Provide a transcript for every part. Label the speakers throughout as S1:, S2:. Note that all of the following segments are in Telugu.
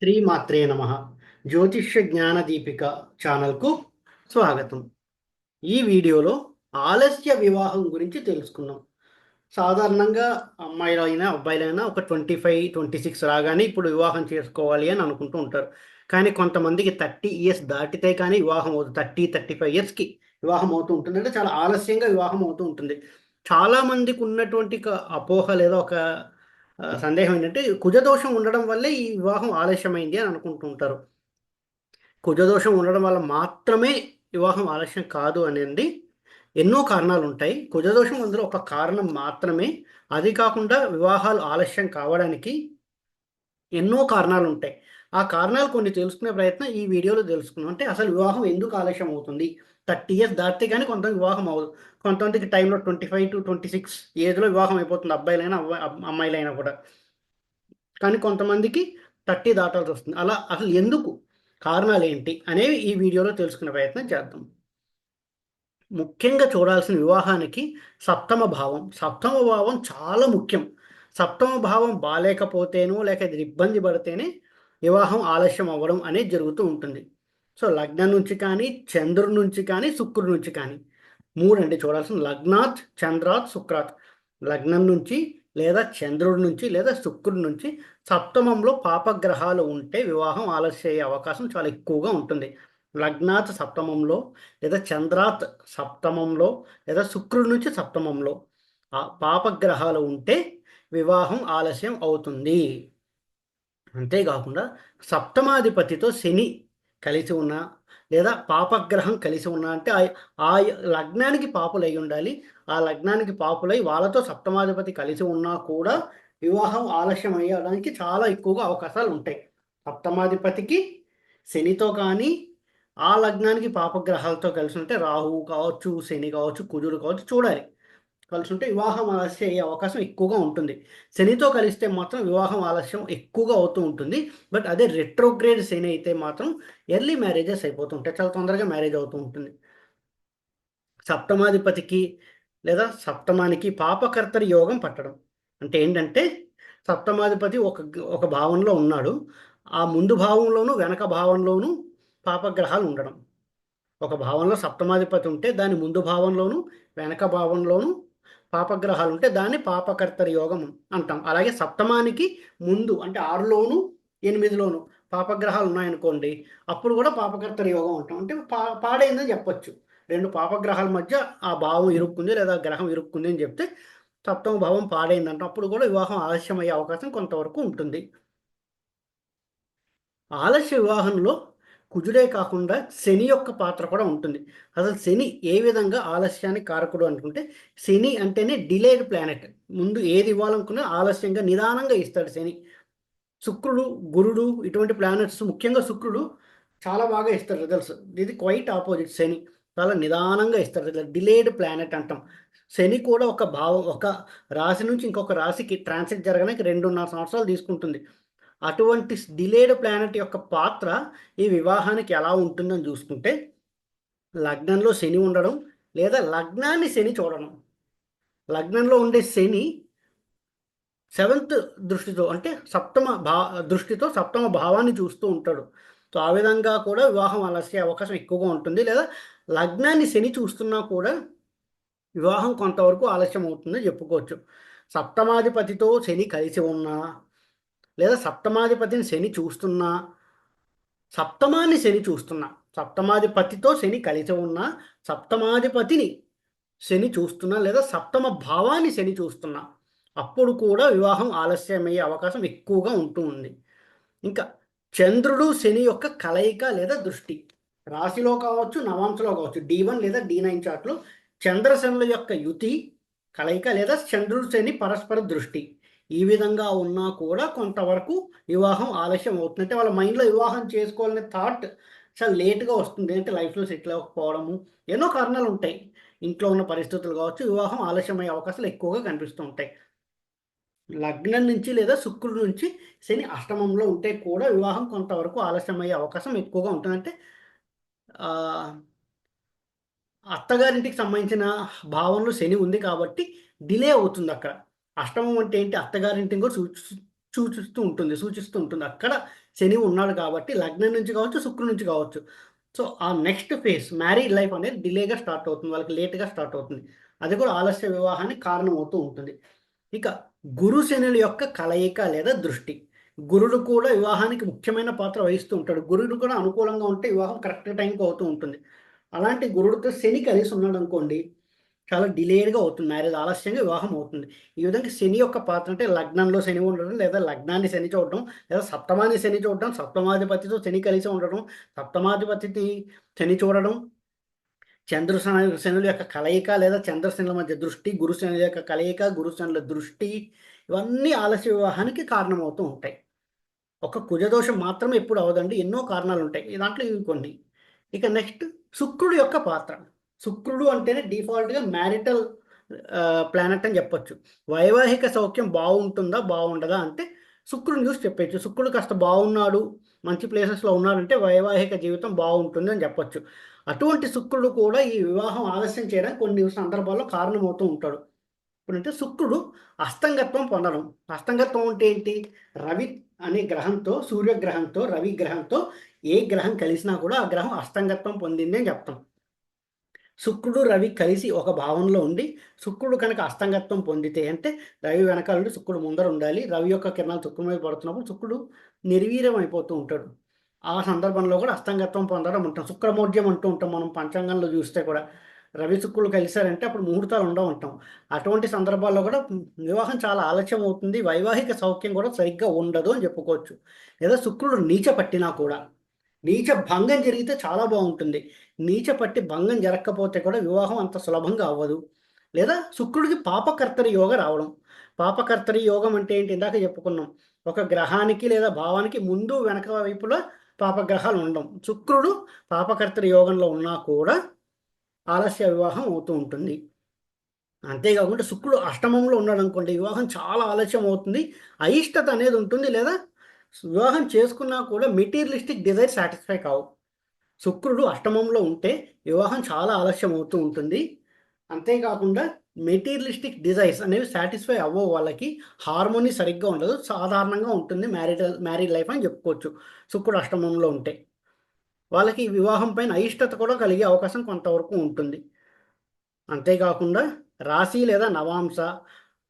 S1: శ్రీమాత్రే నమ. జ్యోతిష్య జ్ఞాన దీపిక ఛానల్కు స్వాగతం. ఈ వీడియోలో ఆలస్య వివాహం గురించి తెలుసుకుందాం. సాధారణంగా అమ్మాయిలైనా అబ్బాయిలైనా ఒక 25-26 రాగానే ఇప్పుడు వివాహం చేసుకోవాలి అని అనుకుంటూ ఉంటారు. కానీ కొంతమందికి 30 ఇయర్స్ దాటితే కానీ వివాహం అవుతుంది. 30-35 ఇయర్స్కి వివాహం అవుతూ ఉంటుంది. అంటే చాలా ఆలస్యంగా వివాహం అవుతూ ఉంటుంది. చాలామందికి ఉన్నటువంటి అపోహ లేదా ఒక సందేహం ఏంటంటే కుజదోషం ఉండడం వల్లే ఈ వివాహం ఆలస్యమైంది అని అనుకుంటూ ఉంటారు. కుజదోషం ఉండడం వల్ల మాత్రమే వివాహం ఆలస్యం కాదు అనేది ఎన్నో కారణాలు ఉంటాయి. కుజదోషం అందులో ఒక కారణం మాత్రమే. అది కాకుండా వివాహాలు ఆలస్యం కావడానికి ఎన్నో కారణాలు ఉంటాయి. ఆ కారణాలు కొన్ని తెలుసుకునే ప్రయత్నం ఈ వీడియోలో తెలుసుకుందాం. అంటే అసలు వివాహం ఎందుకు ఆలస్యం అవుతుంది? 30 ఇయర్స్ దాటితే కానీ కొంతమంది వివాహం అవ్వదు. కొంతమందికి టైంలో 25-26 ఏజ్లో వివాహం అయిపోతుంది. అబ్బాయిలైనా అమ్మాయిలైనా కూడా. కానీ కొంతమందికి 30 దాటాల్సి వస్తుంది. అలా అసలు ఎందుకు? కారణాలు ఏంటి అనేవి ఈ వీడియోలో తెలుసుకునే ప్రయత్నం చేద్దాం. ముఖ్యంగా చూడాల్సిన వివాహానికి సప్తమ భావం. సప్తమ భావం చాలా ముఖ్యం. సప్తమ భావం బాలేకపోతేనో లేక ఇది ఇబ్బంది పడితేనే వివాహం ఆలస్యం అవ్వడం అనేది జరుగుతూ ఉంటుంది. సో లగ్నం నుంచి కానీ, చంద్రుడి నుంచి కానీ, శుక్రుడి నుంచి కానీ, మూడండి చూడాల్సిన. లగ్నాత్, చంద్రాత్, శుక్రాత్. లగ్నం నుంచి లేదా చంద్రుడి నుంచి లేదా శుక్రుడి నుంచి సప్తమంలో పాపగ్రహాలు ఉంటే వివాహం ఆలస్యం అయ్యే అవకాశం చాలా ఎక్కువగా ఉంటుంది. లగ్నాత్ సప్తమంలో లేదా చంద్రాత్ సప్తమంలో లేదా శుక్రుడి నుంచి సప్తమంలో ఆ పాపగ్రహాలు ఉంటే వివాహం ఆలస్యం అవుతుంది. అంతేకాకుండా సప్తమాధిపతితో శని కలిసి ఉన్న లేదా పాపగ్రహం కలిసి ఉన్న అంటే ఆ లగ్నానికి పాపులై ఉండాలి. ఆ లగ్నానికి పాపులై వాళ్ళతో సప్తమాధిపతి కలిసి ఉన్నా కూడా వివాహం ఆలస్యం అయ్యడానికి చాలా ఎక్కువగా అవకాశాలు ఉంటాయి. సప్తమాధిపతికి శనితో కానీ ఆ లగ్నానికి పాపగ్రహాలతో కలిసి ఉంటే రాహువు కావచ్చు, శని కావచ్చు, కుజుడు కావచ్చు చూడాలి. కలిసి ఉంటే వివాహం ఆలస్యం అయ్యే అవకాశం ఎక్కువగా ఉంటుంది. శనితో కలిస్తే మాత్రం వివాహం ఆలస్యం ఎక్కువగా అవుతూ ఉంటుంది. బట్ అదే రెట్రోగ్రేడ్ శని అయితే మాత్రం ఎర్లీ మ్యారేజెస్ అయిపోతూ ఉంటాయి. చాలా తొందరగా మ్యారేజ్ అవుతూ ఉంటుంది. సప్తమాధిపతికి లేదా సప్తమానికి పాపకర్తరి యోగం పట్టడం అంటే ఏంటంటే సప్తమాధిపతి ఒక భావంలో ఉన్నాడు. ఆ ముందు భావంలోనూ వెనక భావంలోనూ పాపగ్రహాలు ఉండడం. ఒక భావంలో సప్తమాధిపతి ఉంటే దాని ముందు భావంలోను వెనక భావంలోను పాపగ్రహాలు ఉంటే దాన్ని పాపకర్తరి యోగం అంటాం. అలాగే సప్తమానికి ముందు అంటే 6లోను 8లోను పాపగ్రహాలు ఉన్నాయనుకోండి, అప్పుడు కూడా పాపకర్తరి యోగం అంటాం. అంటే పాడైందని చెప్పొచ్చు. రెండు పాపగ్రహాల మధ్య ఆ భావం ఇరుక్కుంది లేదా గ్రహం ఇరుక్కుంది అని చెప్తే సప్తమ భావం పాడైందంటాం. అప్పుడు కూడా వివాహం ఆలస్యం అయ్యే అవకాశం కొంతవరకు ఉంటుంది. ఆలస్య వివాహంలో కుజుడే కాకుండా శని యొక్క పాత్ర కూడా ఉంటుంది. అసలు శని ఏ విధంగా ఆలస్యానికి కారకుడు అనుకుంటే, శని అంటేనే డిలేడ్ ప్లానెట్. ముందు ఏది ఇవ్వాలనుకున్నా ఆలస్యంగా నిదానంగా ఇస్తాడు శని. శుక్రుడు, గురుడు ఇటువంటి ప్లానెట్స్ ముఖ్యంగా శుక్రుడు చాలా బాగా ఇస్తాడు రిజల్ట్స్. ఇది క్వైట్ ఆపోజిట్ శని. చాలా నిదానంగా ఇస్తాడు రిజల్ట్. డిలేడ్ ప్లానెట్ అంటాం. శని కూడా ఒక భావం ఒక రాశి నుంచి ఇంకొక రాశికి ట్రాన్సిట్ జరగడానికి 2.5 సంవత్సరాలు తీసుకుంటుంది. అటువంటి డిలేడ్ ప్లానెట్ యొక్క పాత్ర ఈ వివాహానికి ఎలా ఉంటుందని చూసుకుంటే, లగ్నంలో శని ఉండడం లేదా లగ్నాన్ని శని చూడడం. లగ్నంలో ఉండే శని సెవెంత్ దృష్టితో అంటే దృష్టితో సప్తమ భావాన్ని చూస్తూ ఉంటాడు. సో ఆ విధంగా కూడా వివాహం ఆలస్య అవకాశం ఎక్కువగా ఉంటుంది. లేదా లగ్నాన్ని శని చూస్తున్నా కూడా వివాహం కొంతవరకు ఆలస్యం అవుతుందని చెప్పుకోవచ్చు. సప్తమాధిపతితో శని కలిసి ఉన్నా లేదా సప్తమాధిపతిని శని చూస్తున్నా, సప్తమాన్ని శని చూస్తున్నా, సప్తమాధిపతితో శని కలిసి ఉన్నా, సప్తమాధిపతిని శని చూస్తున్నా లేదా సప్తమ భావాన్ని శని చూస్తున్నా, అప్పుడు కూడా వివాహం ఆలస్యమయ్యే అవకాశం ఎక్కువగా ఉంటూ ఉంది. ఇంకా చంద్రుడు శని యొక్క కలయిక లేదా దృష్టి రాశిలో కావచ్చు, నవాంశలో కావచ్చు, D1 లేదా D9 చార్ట్లో చంద్రశనుల యొక్క యుతి కలయిక లేదా చంద్రుడు శని పరస్పర దృష్టి ఈ విధంగా ఉన్నా కూడా కొంతవరకు వివాహం ఆలస్యం అవుతుంది. అంటే వాళ్ళ మైండ్లో వివాహం చేసుకోవాలనే థాట్ చాలా లేట్గా వస్తుంది. అంటే లైఫ్లో సెటిల్ అవ్వకపోవడము ఎన్నో కారణాలు ఉంటాయి. ఇంట్లో ఉన్న పరిస్థితులు కావచ్చు, వివాహం ఆలస్యమయ్యే అవకాశాలు ఎక్కువగా కనిపిస్తూ ఉంటాయి. లగ్నం నుంచి లేదా శుక్రుడి నుంచి శని అష్టమంలో ఉంటే కూడా వివాహం కొంతవరకు ఆలస్యమయ్యే అవకాశం ఎక్కువగా ఉంటుంది. అంటే ఆ, అత్తగారింటికి సంబంధించిన భావంలో శని ఉంది కాబట్టి డిలే అవుతుంది అక్కడ. అష్టమం అంటే ఏంటి? అత్తగారింటిని కూడా సూచిస్తూ ఉంటుంది అక్కడ శని ఉన్నాడు కాబట్టి లగ్నం నుంచి కావచ్చు, శుక్రుడి నుంచి కావచ్చు. సో ఆ నెక్స్ట్ ఫేజ్ మ్యారీడ్ లైఫ్ అనేది డిలేగా స్టార్ట్ అవుతుంది, వాళ్ళకి లేట్గా స్టార్ట్ అవుతుంది. అది కూడా ఆలస్య వివాహానికి కారణం అవుతూ ఉంటుంది. ఇక గురు శనుల యొక్క కలయిక లేదా దృష్టి. గురుడు కూడా వివాహానికి ముఖ్యమైన పాత్ర వహిస్తూ ఉంటాడు. గురుడు కూడా అనుకూలంగా ఉంటే వివాహం కరెక్ట్ టైంకి అవుతూ ఉంటుంది. అలాంటి గురుడితో శని కలిసి ఉన్నాడు అనుకోండి, చాలా డిలేడ్గా అవుతుంది మ్యారేజ్, ఆలస్యంగా వివాహం అవుతుంది. ఈ విధంగా శని యొక్క పాత్ర అంటే లగ్నంలో శని ఉండడం, లేదా లగ్నాన్ని శని చూడడం, లేదా సప్తమాన్ని శని చూడడం, సప్తమాధిపతితో శని కలిసి ఉండడం, సప్తమాధిపతిని శని చూడడం, శనుల యొక్క కలయిక లేదా చంద్రశనుల మధ్య దృష్టి, గురు శనుల యొక్క కలయిక, గురు శనుల దృష్టి, ఇవన్నీ ఆలస్య వివాహానికి కారణమవుతూ ఉంటాయి. ఒక కుజదోషం మాత్రమే ఎప్పుడు అవదండి, ఎన్నో కారణాలు ఉంటాయి. దాంట్లో ఇవి కొన్ని. ఇక నెక్స్ట్ శుక్రుడు యొక్క పాత్ర. శుక్రుడు అంటేనే డిఫాల్ట్గా మ్యారిటల్ ప్లానెట్ అని చెప్పొచ్చు. వైవాహిక సౌఖ్యం బాగుంటుందా బాగుండదా అంటే శుక్రుడిని చూసి చెప్పచ్చు. శుక్రుడు కాస్త బాగున్నాడు, మంచి ప్లేసెస్లో ఉన్నాడంటే వైవాహిక జీవితం బాగుంటుంది అని చెప్పొచ్చు. అటువంటి శుక్రుడు కూడా ఈ వివాహం ఆలస్యం చేయడానికి కొన్ని సందర్భాల్లో కారణమవుతూ ఉంటాడు. ఇప్పుడంటే శుక్రుడు అస్తంగత్వం పొందడం. అస్తంగత్వం అంటే ఏంటి? రవి అనే గ్రహంతో, సూర్యగ్రహంతో, రవి గ్రహంతో ఏ గ్రహం కలిసినా కూడా ఆ గ్రహం అస్తంగత్వం పొందింది అని చెప్తాం. శుక్రుడు రవి కలిసి ఒక భావంలో ఉండి శుక్రుడు కనుక అస్తంగత్వం పొందితే అంటే రవి వెనకాల నుండి శుక్రుడు ముందర ఉండాలి. రవి యొక్క కిరణాలు శుక్రుడి మీద పడుతున్నప్పుడు శుక్రుడు నిర్వీర్యం అయిపోతూ ఉంటాడు. ఆ సందర్భంలో కూడా అస్తంగత్వం పొందడం ఉంటాం. శుక్రమౌఢ్యం అంటూ ఉంటాం మనం పంచాంగంలో చూస్తే కూడా. రవి శుక్రులు కలిశారంటే అప్పుడు ముహూర్తాలు ఉండవు అంటాం. అటువంటి సందర్భాల్లో కూడా వివాహం చాలా ఆలస్యం అవుతుంది, వైవాహిక సౌఖ్యం కూడా సరిగ్గా ఉండదు అని చెప్పుకోవచ్చు. లేదా శుక్రుడు నీచ పట్టినా కూడా, నీచ భంగం జరిగితే చాలా బాగుంటుంది. నీచ పట్టి భంగం జరగకపోతే కూడా వివాహం అంత సులభంగా అవ్వదు. లేదా శుక్రుడికి పాపకర్తరి యోగ రావడం. పాపకర్తరి యోగం అంటే ఏంటి? ఇందాక చెప్పుకున్నాం, ఒక గ్రహానికి లేదా భావానికి ముందు వెనక వైపులా పాపగ్రహాలు ఉండడం. శుక్రుడు పాపకర్తరి యోగంలో ఉన్నా కూడా ఆలస్య వివాహం అవుతూ ఉంటుంది. అంతేకాకుండా శుక్రుడు అష్టమంలో ఉన్నాడు అనుకోండి, వివాహం చాలా ఆలస్యం అవుతుంది, అయిష్టత అనేది ఉంటుంది. లేదా వివాహం చేసుకున్నా కూడా మెటీరియలిస్టిక్ డిజైర్ సాటిస్ఫై కావు. శుక్రుడు అష్టమంలో ఉంటే వివాహం చాలా ఆలస్యం అవుతూ ఉంటుంది. అంతేకాకుండా మెటీరియలిస్టిక్ డిజైర్స్ అనేవి సాటిస్ఫై అవ్వవు వాళ్ళకి. హార్మోనీ సరిగ్గా ఉండదు, సాధారణంగా ఉంటుంది మ్యారీడ్ లైఫ్ అని చెప్పుకోవచ్చు శుక్రుడు అష్టమంలో ఉంటే. వాళ్ళకి వివాహం పైన అయిష్టత కూడా కలిగే అవకాశం కొంతవరకు ఉంటుంది. అంతేకాకుండా రాశి లేదా నవాంశ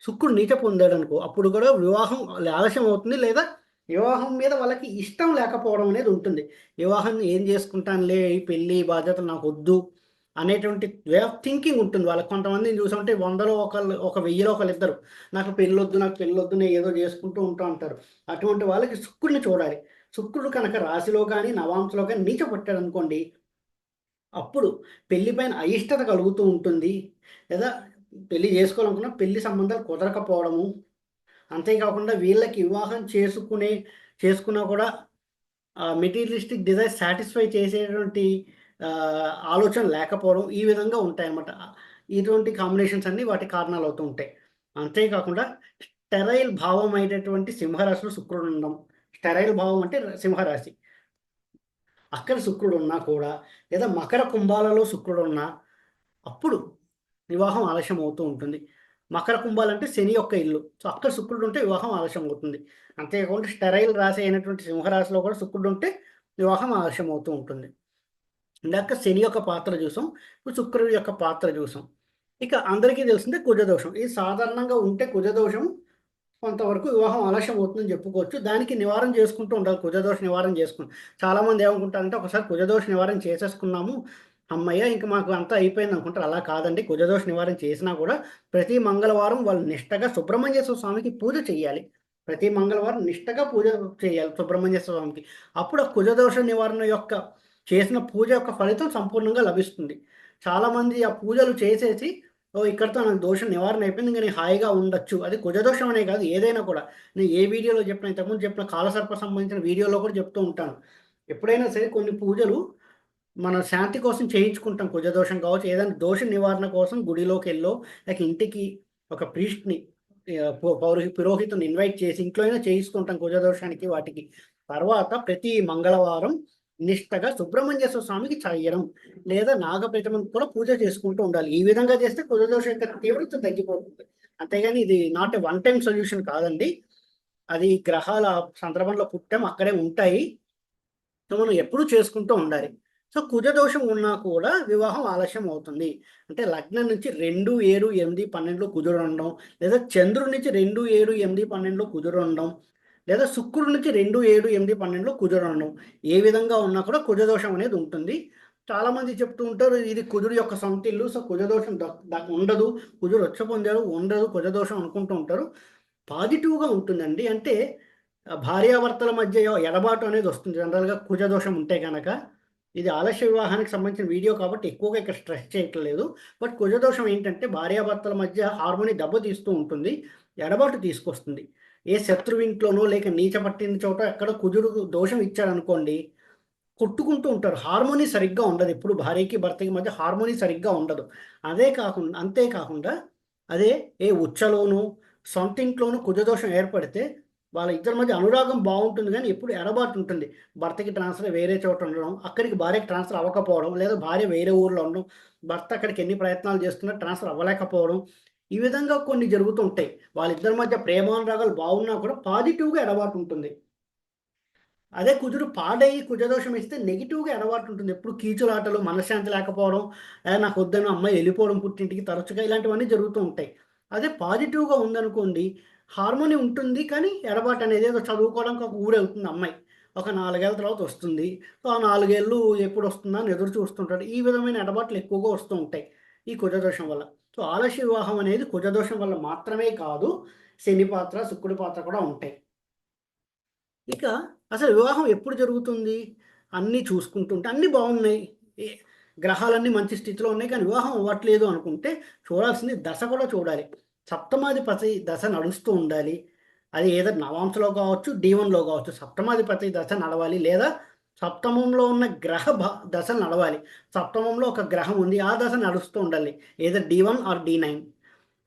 S1: శుక్రుడు నీచ పొందాడు అనుకో, అప్పుడు కూడా వివాహం ఆలస్యం అవుతుంది. లేదా వివాహం మీద వాళ్ళకి ఇష్టం లేకపోవడం అనేది ఉంటుంది. వివాహం ఏం చేసుకుంటానులే, ఈ పెళ్ళి బాధ్యతలు నాకు వద్దు అనేటువంటి వే ఆఫ్ థింకింగ్ ఉంటుంది వాళ్ళకి. కొంతమందిని చూసామంటే 100లో ఒకళ్ళు, ఒక 1000లో ఒకళ్ళు ఇద్దరు నాకు పెళ్ళొద్దు, నాకు పెళ్ళొద్దు, నేను ఏదో చేసుకుంటూ ఉంటా అంటారు. అటువంటి వాళ్ళకి శుక్రుడిని చూడాలి. శుక్రుడు కనుక రాశిలో కానీ నవాంశలో కానీ నీచ పట్టాడు అనుకోండి, అప్పుడు పెళ్లి పైన అయిష్టత కలుగుతూ ఉంటుంది. లేదా పెళ్లి చేసుకోవాలనుకున్న పెళ్లి సంబంధాలు కుదరకపోవడము. అంతేకాకుండా వీళ్ళకి వివాహం చేసుకున్నా కూడా మెటీరియలిస్టిక్ డిజైర్ సాటిస్ఫై చేసేటువంటి ఆలోచన లేకపోవడం, ఈ విధంగా ఉంటాయన్నమాట. ఇటువంటి కాంబినేషన్స్ అన్నీ వాటి కారణాలు అవుతూ ఉంటాయి. అంతేకాకుండా స్టెరైల్ భావం అయినటువంటి సింహరాశిలో శుక్రుడు ఉండడం. స్టెరైల్ భావం అంటే సింహరాశి, అక్కడ శుక్రుడు ఉన్నా కూడా, లేదా మకర కుంభాలలో శుక్రుడు ఉన్నా అప్పుడు వివాహం ఆలస్యం అవుతూ ఉంటుంది. మకర కుంభాలంటే శని యొక్క ఇల్లు. సో అక్కడ శుక్రుడు ఉంటే వివాహం ఆలస్యం అవుతుంది. అంతేకాకుండా స్టెరైల్ రాశి అయినటువంటి సింహరాశిలో కూడా శుక్రుడు ఉంటే వివాహం ఆలస్యం అవుతూ ఉంటుంది. ఇందాక శని యొక్క పాత్ర చూసాం, ఇప్పుడు శుక్రుడి యొక్క పాత్ర చూసాం. ఇక అందరికీ తెలిసిందే కుజదోషం. ఇది సాధారణంగా ఉంటే కుజదోషం కొంతవరకు వివాహం ఆలస్యం అవుతుందని చెప్పుకోవచ్చు. దానికి నివారణ చేసుకుంటూ ఉండాలి, కుజదోష నివారణ చేసుకుని. చాలామంది ఏమనుకుంటారంటే ఒకసారి కుజదోష నివారణ చేసేసుకున్నాము, అమ్మయ్య ఇంక మాకు అంతా అయిపోయింది అనుకుంటారు. అలా కాదండి. కుజదోష నివారణ చేసినా కూడా ప్రతి మంగళవారం వాళ్ళు నిష్టగా సుబ్రహ్మణ్యేశ్వర స్వామికి పూజ చేయాలి. ప్రతి మంగళవారం నిష్టగా పూజ చేయాలి సుబ్రహ్మణ్యేశ్వర స్వామికి. అప్పుడు ఆ కుజదోష నివారణ యొక్క చేసిన పూజ యొక్క ఫలితం సంపూర్ణంగా లభిస్తుంది. చాలామంది ఆ పూజలు చేసేసి ఓ ఇక్కడితో నాకు దోషం నివారణ అయిపోయింది, ఇంకా నేను హాయిగా ఉండొచ్చు. అది కుజదోషం అనే కాదు, ఏదైనా కూడా. నేను ఏ వీడియోలో చెప్పిన, ఇంతకుముందు చెప్పిన కాలసర్ప సంబంధించిన వీడియోలో కూడా చెప్తూ ఉంటాను. ఎప్పుడైనా సరే కొన్ని పూజలు మన శాంతి కోసం చేయించుకుంటాం. కుజదోషం కావచ్చు, ఏదైనా దోష నివారణ కోసం గుడిలోకి వెళ్ళో, లేక ఇంటికి ఒక ప్రీస్ట్ని, పురోహితుని ఇన్వైట్ చేసి ఇంట్లో అయినా చేయిస్తుంటాం కుజదోషానికి వాటికి. తర్వాత ప్రతి మంగళవారం నిష్టగా సుబ్రహ్మణ్యేశ్వర స్వామికి చేయడం, లేదా నాగప్రతిమకు కూడా పూజ చేసుకుంటూ ఉండాలి. ఈ విధంగా చేస్తే కుజదోషం యొక్క తీవ్రత తగ్గిపోతుంది. అంతేగాని ఇది not a one time solution కాదండి. అది గ్రహాల సందర్భంలో పుట్టాం అక్కడే ఉంటాయి. సో మనం ఎప్పుడూ చేసుకుంటూ ఉండాలి. సో కుజదోషం ఉన్నా కూడా వివాహం ఆలస్యం అవుతుంది. అంటే లగ్నం నుంచి 2, 7, 8, 12 కుజుడు ఉండడం, లేదా చంద్రుడి నుంచి 2, 7, 8, 12 కుజుడు ఉండడం, లేదా శుక్రుడి నుంచి 2, 7, 8, 12 కుజుడు ఉండడం. ఏ విధంగా ఉన్నా కూడా కుజదోషం అనేది ఉంటుంది. చాలామంది చెప్తూ ఉంటారు ఇది కుజుడు యొక్క సొంత ఇల్లు, సో కుజదోషం ఉండదు, కుజుడు రచ్చ పొందారు ఉండదు కుజదోషం అనుకుంటూ ఉంటారు. పాజిటివ్‌గా ఉంటుందండి. అంటే భార్యాభర్తల మధ్య ఎడబాటు అనేది వస్తుంది. జనరల్‌గా కుజదోషం ఉంటే గనక. ఇది ఆలస్య వివాహానికి సంబంధించిన వీడియో కాబట్టి ఎక్కువగా ఇక్కడ స్ట్రెస్ చేయట్లేదు. బట్ కుజదోషం ఏంటంటే భార్యాభర్తల మధ్య హార్మోని దెబ్బతీస్తూ ఉంటుంది. ఎడబాటు తీసుకొస్తుంది. ఏ శత్రువింట్లోనో లేక నీచ పట్టిన చోట ఎక్కడో కుజుడు దోషం ఇచ్చాడనుకోండి, కొట్టుకుంటూ ఉంటారు. హార్మోనీ సరిగ్గా ఉండదు. ఎప్పుడు భార్యకి, భర్తకి మధ్య హార్మోనీ సరిగ్గా ఉండదు. అంతేకాకుండా అదే ఏ ఉచ్చలోనూ, సొంత ఇంట్లోనూ కుజదోషం ఏర్పడితే వాళ్ళ ఇద్దరి మధ్య అనురాగం బాగుంటుంది కానీ ఎప్పుడు ఎడబాటు ఉంటుంది. భర్తకి ట్రాన్స్‌ఫర్ వేరే చోట ఉండడం, అక్కడికి భార్యకి ట్రాన్స్‌ఫర్ అవ్వకపోవడం, లేదా భార్య వేరే ఊర్లో ఉండడం, భర్త అక్కడికి ఎన్ని ప్రయత్నాలు చేస్తున్నా ట్రాన్స్‌ఫర్ అవ్వలేకపోవడం. ఈ విధంగా కొన్ని జరుగుతూ ఉంటాయి. వాళ్ళిద్దరి మధ్య ప్రేమానురాగాలు బాగున్నా కూడా పాజిటివ్‌గా ఎడబాటు ఉంటుంది. అదే కుజుడు పాడయ్యి కుజదోషం ఇస్తే నెగిటివ్‌గా ఎడబాటు ఉంటుంది. ఎప్పుడు కీచులాటలు, మనశ్శాంతి లేకపోవడం, నాకొద్దని అమ్మాయి వెళ్ళిపోవడం పుట్టింటికి తరచుగా ఇలాంటివన్నీ జరుగుతూ ఉంటాయి. అదే పాజిటివ్‌గా ఉందనుకోండి, హార్మోనీ ఉంటుంది కానీ ఎడబాటు అనేది ఏదో చదువుకోవడానికి ఒక ఊరెళ్తుంది అమ్మాయి. ఒక 4 ఏళ్ల తర్వాత వస్తుంది. సో, ఆ 4 ఏళ్ళు ఎప్పుడొస్తుందా అని ఎదురు చూస్తుంటాడు. ఈ విధమైన ఎడబాట్లు ఎక్కువగా వస్తూ ఉంటాయి ఈ కుజదోషం వల్ల. సో, ఆలస్య వివాహం అనేది కుజదోషం వల్ల మాత్రమే కాదు, శని పాత్ర, శుక్రుడి పాత్ర కూడా ఉంటాయి. ఇక అసలు వివాహం ఎప్పుడు జరుగుతుంది? అన్నీ చూసుకుంటుంటే అన్నీ బాగున్నాయి. ఎ గ్రహాలన్నీ మంచి స్థితిలో ఉన్నాయి. కానీ వివాహం అవ్వట్లేదు అనుకుంటే చూడాల్సింది దశ కూడా చూడాలి. సప్తమాధిపతి దశ నడుస్తూ ఉండాలి. అది ఏదో నవాంశలో కావచ్చు, D1లో కావచ్చు. సప్తమాధిపతి దశ నడవాలి. లేదా సప్తమంలో ఉన్న గ్రహ దశలు నడవాలి. సప్తమంలో ఒక గ్రహం ఉంది. ఆ దశ నడుస్తూ ఉండాలి. Either D1 or D9.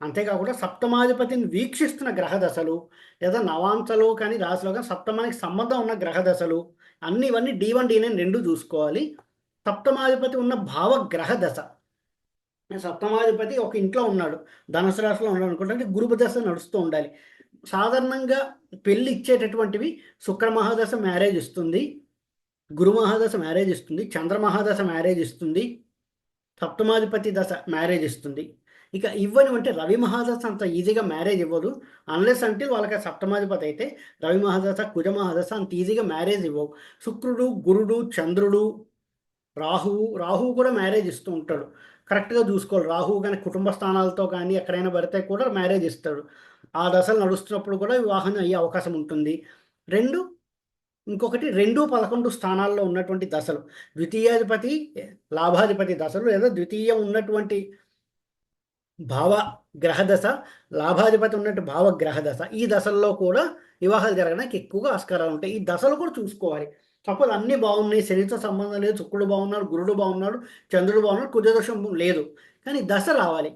S1: అంతేకాకుండా సప్తమాధిపతిని వీక్షిస్తున్న గ్రహ దశలు, లేదా నవాంశలో కానీ రాశిలో కానీ సప్తమానికి సంబంధం ఉన్న గ్రహ దశలు ఇవన్నీ D1, D9 2 చూసుకోవాలి. సప్తమాధిపతి ఉన్న భావ గ్రహ దశ. సప్తమాధిపతి ఒక ఇంట్లో ఉన్నాడు. ధనుసు రాశిలో ఉన్నాడు అనుకుంటే గురు దశ నడుస్తూ ఉండాలి. సాధారణంగా పెళ్లి ఇచ్చేటటువంటివి శుక్ర మహాదశ మ్యారేజ్ ఇస్తుంది. గురు మహాదశ మ్యారేజ్ ఇస్తుంది. చంద్ర మహాదశ మ్యారేజ్ ఇస్తుంది. సప్తమాధిపతి దశ మ్యారేజ్ ఇస్తుంది. ఇక ఇవ్వనివంటే రవి మహాదశ అంత ఈజీగా మ్యారేజ్ ఇవ్వదు. అన్లెస్ అంటిల్ వాళ్ళకి సప్తమాధిపతి అయితే రవి మహాదశ, కుజ మహాదశ అంత ఈజీగా మ్యారేజ్ ఇవ్వవు. శుక్రుడు, గురుడు, చంద్రుడు, రాహువు కూడా మ్యారేజ్ ఇస్తూ ఉంటాడు. కరెక్ట్‌గా చూసుకోవాలి. రాహువు గాని కుటుంబ స్థానాలతో కానీ ఎక్కడైనా పడితే కూడా మ్యారేజ్ ఇస్తాడు. ఆ దశలు నడుస్తున్నప్పుడు కూడా వివాహం అయ్యే అవకాశం ఉంటుంది. 2 ఇంకొకటి 2, 11 స్థానాల్లో ఉన్నటువంటి దశలు. ద్వితీయాధిపతి, లాభాధిపతి దశలు లేదా ద్వితీయం ఉన్నటువంటి భావ గ్రహదశ, లాభాధిపతి ఉన్నట్టు భావ గ్రహదశ. ఈ దశల్లో కూడా వివాహాలు జరగడానికి ఎక్కువగా ఆస్కారాలు ఉంటాయి. ఈ దశలు కూడా చూసుకోవాలి. సపోజ్ అన్నీ బాగున్నాయి, శనితో సంబంధం లేదు, శుక్రుడు బాగున్నాడు, గురుడు బాగున్నాడు, చంద్రుడు బాగున్నాడు, కుజదోషం లేదు. కానీ దశ రావాలి.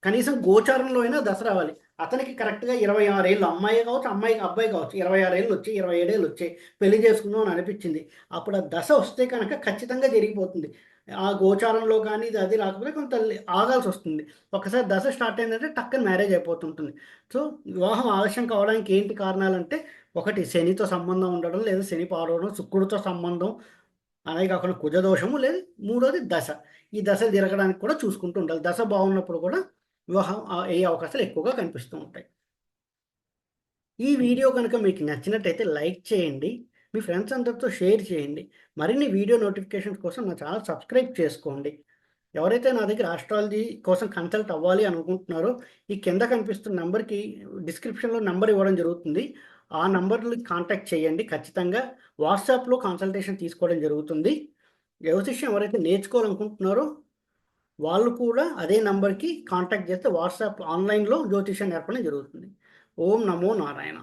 S1: కనీసం గోచారంలో అయినా దశ రావాలి. అతనికి కరెక్ట్‌గా 26 ఏళ్ళు అమ్మాయే కావచ్చు, అమ్మాయికి అబ్బాయి కావచ్చు. 26 ఏళ్ళు వచ్చాయి, 27 ఏళ్ళు వచ్చాయి. పెళ్లి చేసుకుందాం అని అనిపించింది. అప్పుడు ఆ దశ వస్తే కనుక ఖచ్చితంగా జరిగిపోతుంది. ఆ గోచారంలో కానీ ఇది అది రాకపోతే కొంత ఆగాల్సొస్తుంది. ఒకసారి దశ స్టార్ట్ అయిందంటే టక్కన మ్యారేజ్ అయిపోతుంటుంది. సో, వివాహం ఆలస్యం కావడానికి ఏంటి కారణాలంటే, ఒకటి శనితో సంబంధం ఉండడం, లేదా శని పాడవడం, శుక్రుడితో సంబంధం, అలాగే కాకుండా కుజదోషము, లేదా మూడోది దశ. ఈ దశ తిరగడానికి కూడా చూసుకుంటూ ఉండాలి. దశ బాగున్నప్పుడు కూడా వివాహం అయ్యే అవకాశాలు ఎక్కువగా కనిపిస్తూ ఉంటాయి. ఈ వీడియో కనుక మీకు నచ్చినట్టయితే లైక్ చేయండి. మీ ఫ్రెండ్స్ అందరితో షేర్ చేయండి. మరిన్ని వీడియో నోటిఫికేషన్స్ కోసం నా ఛానల్ సబ్స్క్రైబ్ చేసుకోండి. ఎవరైతే నా దగ్గర ఆస్ట్రాలజీ కోసం కన్సల్ట్ అవ్వాలి అనుకుంటున్నారో, ఈ కింద కనిపిస్తున్న నంబర్‌కి డిస్క్రిప్షన్‌లో నంబర్ ఇవ్వడం జరుగుతుంది. ఆ నంబర్‌ని కాంటాక్ట్ చేయండి. ఖచ్చితంగా వాట్సాప్‌లో కన్సల్టేషన్ తీసుకోవడం జరుగుతుంది. జ్యోతిష్యం ఎవరైతే నేర్చుకోవాలనుకుంటున్నారో వాళ్ళు కూడా అదే నంబర్‌కి కాంటాక్ట్ చేస్తే వాట్సాప్ ఆన్‌లైన్‌లో జ్యోతిష్యం నేర్పడం జరుగుతుంది. ఓం నమో నారాయణ.